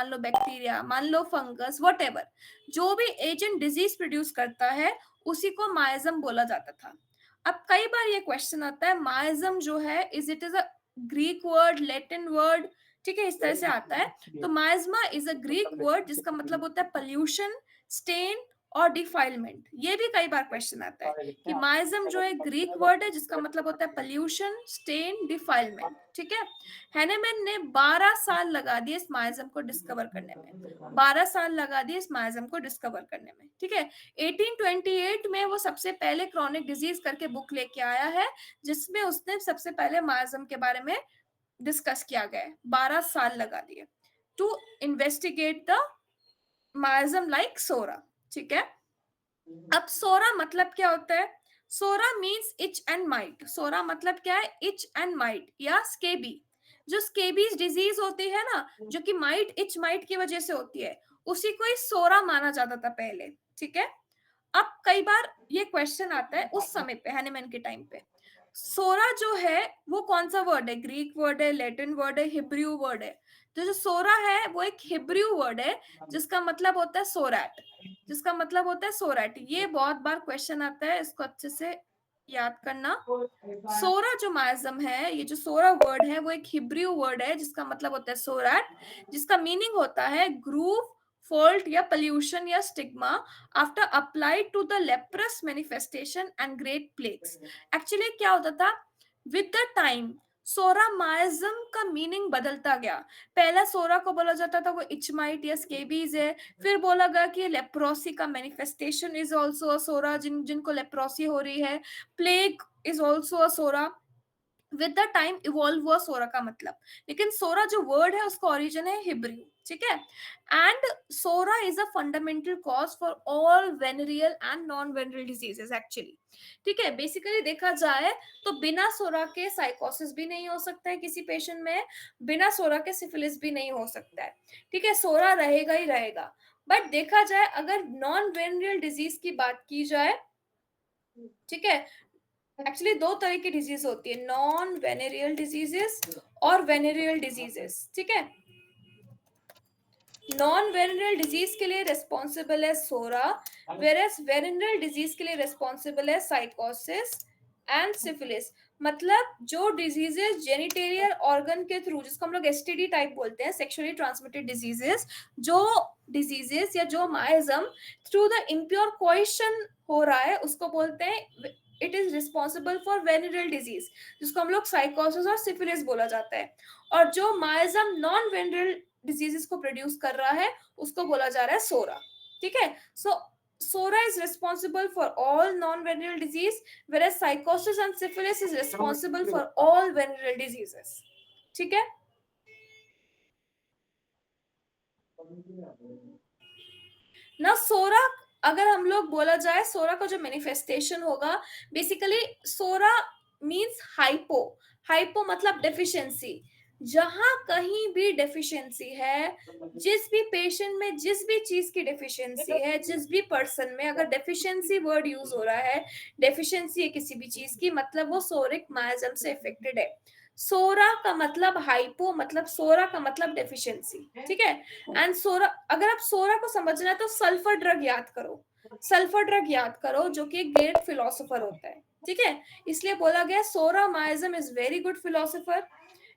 मान लो बैक्टीरिया, मान लो fungus, whatever, जो भी एजेंट डिजीज प्रोड्यूस करता है उसी को माइजम बोला जाता था। अब कई बार ये क्वेश्चन आता है माइजम जो है is a Greek word, Latin word, ठीक है, इस तरह से आता है। तो माइजमा इज अ ग्रीक वर्ड जिसका मतलब होता है पोल्यूशन, स्टेन और डिफाइलमेंट। ये भी कई बार क्वेश्चन आता है कि माइजम जो है ग्रीक वर्ड है जिसका मतलब होता है पोल्यूशन, स्टेन, डिफाइलमेंट, ठीक है। हैनेमैन ने 12 साल लगा दिए इस माइजम को डिस्कवर करने में, 12 साल लगा दिए इस माइजम को डिस्कवर करने में, ठीक है। 1828 में वो सबसे पहले क्रॉनिक डिजीज करके बुक लेके आया है जिसमें उसने सबसे पहले माइजम के बारे में डिस्कस किया गया है। 12 साल लगा दिए to investigate the miasm like psora, ठीक है। अब सोरा मतलब क्या होता है? Psora means itch and mite. Psora मतलब क्या है? इच एंड माइट या स्केबी। जो स्केबीज डिजीज होती है ना, जो कि माइट, इच माइट की वजह से होती है, उसी को ही सोरा माना जाता था पहले, ठीक है। अब कई बार ये क्वेश्चन आता है उस समय पे, हैनेमैन के टाइम पे, सोरा जो है वो कौन सा वर्ड है? ग्रीक वर्ड है, लैटिन वर्ड है, हिब्रू वर्ड है? तो जो सोरा है वो एक हिब्रू वर्ड है जिसका मतलब होता है सोरैट, जिसका मतलब होता है सोरैट। ये बहुत बार क्वेश्चन आता है, इसको अच्छे से याद करना। सोरा जो माइजम है, ये जो सोरा वर्ड है वो एक हिब्रू वर्ड है जिसका मतलब होता है सोरैट, जिसका मीनिंग होता है ग्रूव, फॉल्ट या पोल्यूशन या stigma after applied to the leprous manifestation and great plagues. Actually क्या होता था with the time, psora miasm का मीनिंग बदलता गया। पहला सोरा को बोला जाता था वो इचमाइट या स्केबीज है, फिर बोला गया कि लेप्रोसी का manifestation is also a psora, जिनको लेप्रोसी हो रही है। Plague is also a psora. With the time evolve हुआ सोरा का मतलब, लेकिन सोरा जो वर्ड है उसका ओरिजिन है हिब्रू, ठीक है। And psora is a fundamental cause for all venereal and non venereal diseases actually, ठीक है। बेसिकली देखा जाए तो बिना सोरा के साइकोसिस भी नहीं हो सकता है किसी पेशेंट में, बिना सोरा के सिफिलिस भी नहीं हो सकता है, ठीक है। सोरा रहेगा ही रहेगा। बट देखा जाए अगर नॉन वेनेरियल डिजीज की बात की जाए, ठीक है, एक्चुअली दो तरह की डिजीज होती है, नॉन वेनेरियल डिजीजेस और वेनेरियल डिजीजेस, ठीक है। नॉन वेनेरियल डिजीज के लिए रिस्पॉन्सिबल है सोरा, वेरस वेनेरियल डिजीज के लिए रिस्पॉन्सिबल है साइकोसिस एंड सिफिलिस। मतलब जो डिजीजेस जेनिटेरियल ऑर्गन के थ्रू, जिसको हम लोग एसटीडी टाइप बोलते हैं, सेक्सुअली ट्रांसमिटेड डिजीजेस, जो डिजीजेस या जो miasm through the impure question हो रहा है उसको बोलते हैं, it is responsible for venereal disease, जिसको हम लोग साइकोसिस और सिफिलिस बोला जाता है। और जो माइजम नॉन वेनेरियल डिजीजेस को प्रोड्यूस कर रहा है उसको बोला जा रहा है सोरा, ठीक है। सो सोरा is responsible for all non-venereal disease, whereas psychosis and syphilis is responsible for all venereal diseases, ठीक है ना। सोरा, अगर हम लोग बोला जाए सोरा का जो मैनिफेस्टेशन होगा, बेसिकली सोरा मींस हाइपो। हाइपो मतलब डेफिशिएंसी। जहां कहीं भी डेफिशिएंसी है, जिस भी पेशेंट में जिस भी चीज की डेफिशिएंसी है, जिस भी पर्सन में अगर डेफिशिएंसी वर्ड यूज हो रहा है, डेफिशिएंसी है किसी भी चीज की, मतलब वो सोरिक माइजम से इफेक्टेड है। सोरा का मतलब हाइपो, मतलब सोरा का मतलब डेफिशिएंसी, ठीक है। एंड सोरा, अगर आप सोरा को समझना है तो सल्फर ड्रग याद करो, सल्फर ड्रग याद करो जो कि एक ग्रेट फिलोसोफर होता है, ठीक है। इसलिए बोला गया psora miasm is very good philosopher,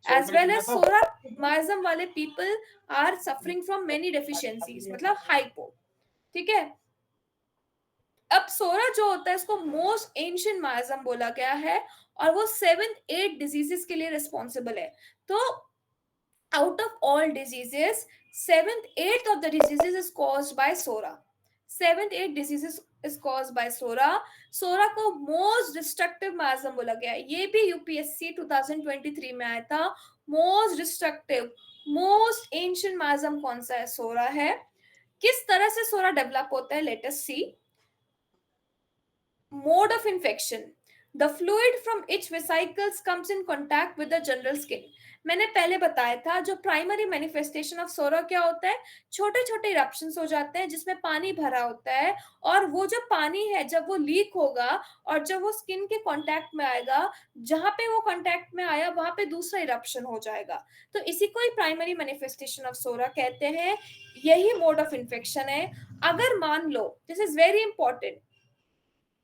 as well as psora miasm वाले people are suffering from many deficiencies, मतलब हाइपो, ठीक है। अब सोरा जो होता है इसको मोस्ट एंशियंट माइजम बोला गया है और वो 7-8 डिजीजेस के लिए रिस्पॉन्सिबल है। तो out of all diseases, 7/8 of the diseases is caused by sora, 7/8 diseases is caused by sora। सोरा को मोस्ट डिस्ट्रक्टिव माइजम बोला गया है, ये भी यूपीएससी 2023 में आया था। Most destructive, most ancient miasm कौन सा है? सोरा है। किस तरह से सोरा डेवलप होता है, let us see. Mode of infection, the fluid from itch vesicles comes in contact with the general skin. मैंने पहले बताया था जो प्राइमरी मैनिफेस्टेशन ऑफ सोरा क्या होता है, छोटे छोटे इरप्शंस हो जाते हैं जिसमें पानी भरा होता है, और वो जो पानी है जब वो लीक होगा और जब वो स्किन के कांटेक्ट में आएगा, जहां पे वो कांटेक्ट में आया वहां पे दूसरा इरप्शन हो जाएगा। तो इसी को ही प्राइमरी मैनिफेस्टेशन ऑफ सोरा कहते हैं। यही मोड ऑफ इन्फेक्शन है। अगर मान लो, दिस इज वेरी इंपॉर्टेंट,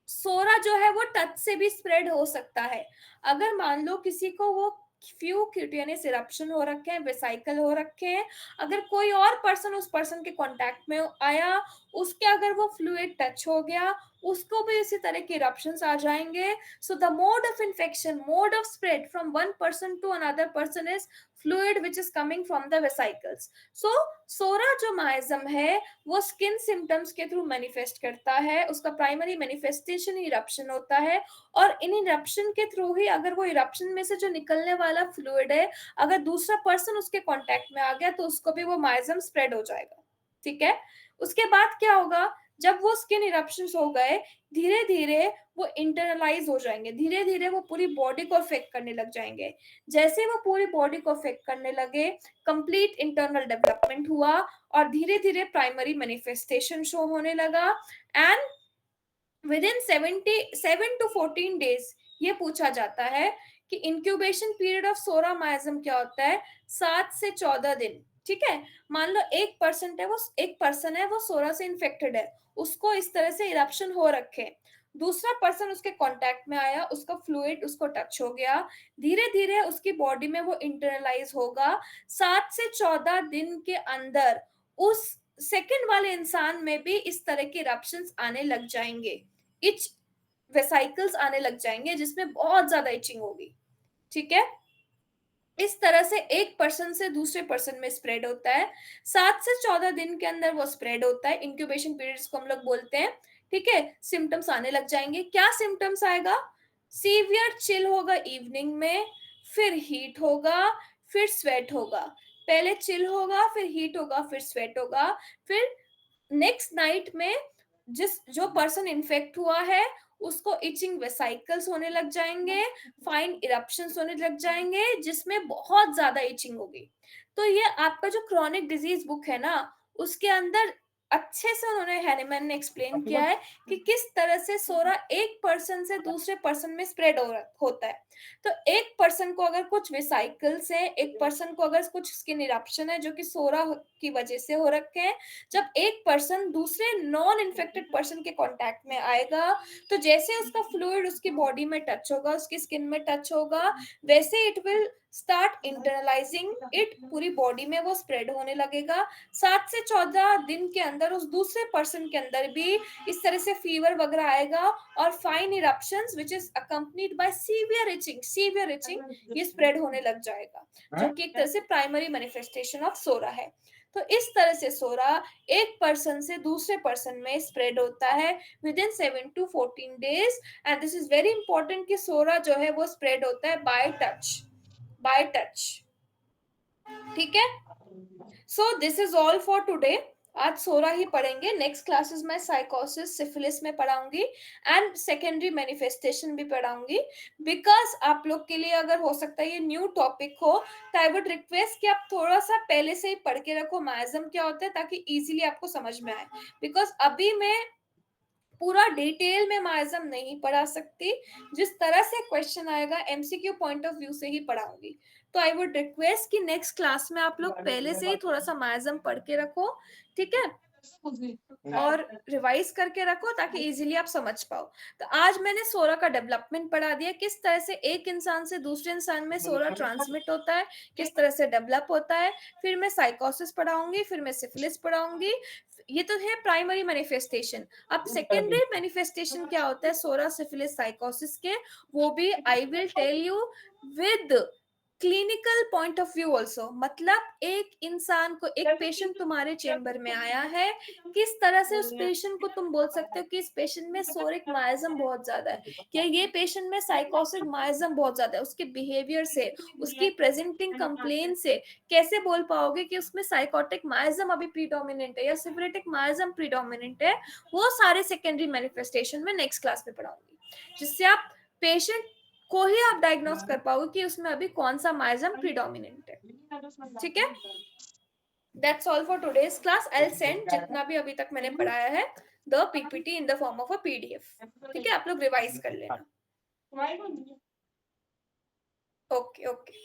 सोरा जो है वो टच से भी स्प्रेड हो सकता है। अगर मान लो किसी को वो फ्यू क्यूटेनियस इरप्शन हो रखे हैं, वेसाइकल हो रखे हैं, अगर कोई और पर्सन उस पर्सन के कांटेक्ट में आया, उसके अगर वो फ्लूइड टच हो गया, उसको भी इसी तरह के इरप्शंस आ जाएंगे। So the mode of infection, mode of spread from one person to another person is fluid which is coming from the vesicles. So psora जो माइजम है वो स्किन सिम्टम्स के थ्रू मैनिफेस्ट करता है, उसका प्राइमरी मैनिफेस्टेशन इरप्शन होता है, और इन इरप्शन के थ्रू ही अगर वो इरप्शन में से जो निकलने वाला फ्लूइड है, अगर दूसरा पर्सन उसके कांटेक्ट में आ गया तो उसको भी वो माइजम स्प्रेड हो जाएगा। ठीक है। उसके बाद क्या होगा, जब वो स्किन इरप्शंस हो गए, धीरे धीरे वो इंटरनलाइज हो जाएंगे, धीरे धीरे वो पूरी बॉडी को अफेक्ट करने लग जाएंगे। जैसे वो पूरी बॉडी को अफेक्ट करने लगे, कंप्लीट इंटरनल डेवलपमेंट हुआ और धीरे धीरे प्राइमरी मैनिफेस्टेशन शो होने लगा। एंड विदिन 7 to 14 days ये पूछा जाता है कि incubation period of psora miasm क्या होता है, 7 से 14 दिन। ठीक है। मान लो एक पर्सन है वो सोरा से इन्फेक्टेड है, उसको इस तरह से इरप्शन हो रखे, दूसरा पर्सन उसके कांटेक्ट में आया, उसका फ्लूइड उसको टच हो गया, धीरे धीरे उसकी बॉडी में वो इंटरनलाइज होगा। 7 से 14 दिन के अंदर उस सेकंड वाले इंसान में भी इस तरह के इरप्शंस आने लग जाएंगे, इच वेसाइकल्स आने लग जाएंगे जिसमें बहुत ज्यादा इचिंग होगी। ठीक है। इस तरह से एक पर्सन से दूसरे पर्सन में स्प्रेड होता है। 7 से 14 दिन के अंदर वो स्प्रेड होता है, इंक्यूबेशन पीरियड्स को हम लोग बोलते हैं। ठीक है। सिम्टम्स आने लग जाएंगे। क्या सिम्टम्स आएगा, सीवियर चिल होगा इवनिंग में, फिर हीट होगा, फिर स्वेट होगा। पहले चिल होगा, फिर हीट होगा, फिर स्वेट होगा, फिर नेक्स्ट नाइट में जो पर्सन इन्फेक्ट हुआ है उसको इचिंग वेसाइकल्स होने लग जाएंगे, फाइन इरप्शंस होने लग जाएंगे जिसमें बहुत ज्यादा इचिंग होगी। तो ये आपका जो क्रॉनिक डिजीज बुक है ना, उसके अंदर अच्छे से उन्होंने हैनीमैन ने एक्सप्लेन किया है कि किस तरह से सोरा एक पर्सन से दूसरे पर्सन में स्प्रेड होता है। तो एक पर्सन को अगर कुछ वेसाइकल्स है, एक पर्सन को अगर कुछ स्किन इरप्शन है जो कि सोरा की वजह से हो रखे हैं, जब एक पर्सन दूसरे नॉन इन्फेक्टेड पर्सन के कांटेक्ट में आएगा, तो जैसे उसका फ्लूइड उसकी बॉडी में टच होगा, उसकी स्किन में टच होगा, वैसे it will start internalising it, पूरी बॉडी में वो स्प्रेड होने लगेगा। 7 से 14 दिन के अंदर उस दूसरे पर्सन के अंदर भी इस तरह से फीवर वगैरह आएगा और fine eruptions which is accompanied by severe itching ये स्प्रेड होने लग जाएगा, जो कि एक तरह से प्राइमरी मैनिफेस्टेशन ऑफ सोरा है। तो इस तरह से सोरा एक पर्सन से दूसरे पर्सन में स्प्रेड होता है with in 7 to 14 days। And this is very important कि सोरा जो है वो स्प्रेड होता है बाय टच। ठीक है। So this is all for today. आज सोरा ही पढ़ेंगे, नेक्स्ट क्लासेस में साइकोसिस सिफिलिस में पढ़ाऊंगी एंड सेकेंडरी मैनिफेस्टेशन भी पढ़ाऊंगी। बिकॉज आप लोग के लिए अगर हो सकता है ये न्यू टॉपिक हो, तो आई वुड रिक्वेस्ट कि आप थोड़ा सा पहले से ही पढ़ के रखो माइजम क्या होता है, ताकि इजीली आपको समझ में आए। बिकॉज अभी मैं पूरा डिटेल में माइजम नहीं पढ़ा सकती, जिस तरह से क्वेश्चन आएगा एमसीक्यू पॉइंट ऑफ व्यू से ही पढ़ाऊंगी। तो आई वुड रिक्वेस्ट कि नेक्स्ट क्लास में आप लोग पहले से ही थोड़ा सा माइजम पढ़ के रखो। ठीक है। और रिवाइज करके रखो ताकि इजीली आप समझ पाओ। तो आज मैंने सोरा का डेवलपमेंट पढ़ा दिया, किस तरह से एक इंसान से दूसरे इंसान में सोरा ट्रांसमिट होता है, किस तरह से डेवलप होता है। फिर मैं साइकोसिस पढ़ाऊंगी, फिर मैं सिफिलिस पढ़ाऊंगी। ये तो है प्राइमरी मैनिफेस्टेशन। अब सेकेंडरी मैनिफेस्टेशन क्या होता है सोरा सिफिलिस साइकोसिस के, वो भी I will tell you with clinical point of view also. मतलब एक इंसान को, एक पेशेंट तुम्हारे चेंबर में आया है, किस तरह से उस पेशेंट को तुम बोल सकते हो कि इस पेशेंट में सोरिक माइजम बहुत ज्यादा है, क्या ये पेशेंट में साइकोसिक माइजम बहुत ज्यादा है, उसके बिहेवियर से, उसकी प्रेजेंटिंग कंप्लेन से कैसे बोल पाओगे कि उसमें साइकोटिक माइजम अभी प्रीडोमिनेंट है या सिफिलिटिक माइजम प्रीडोमिनेंट है। वो सारे सेकेंडरी मैनिफेस्टेशन में नेक्स्ट क्लास में पढ़ाऊंगी, जिससे आप पेशेंट को ही आप डायग्नोस कर पाओगे कि उसमें अभी कौन सा माइजम प्रीडोमिनेंट है। ठीक है, that's all for today's class. I will send जितना भी अभी तक मैंने पढ़ाया है the PPT in the form of a PDF. ठीक है, आप लोग रिवाइज कर लेना। Okay okay.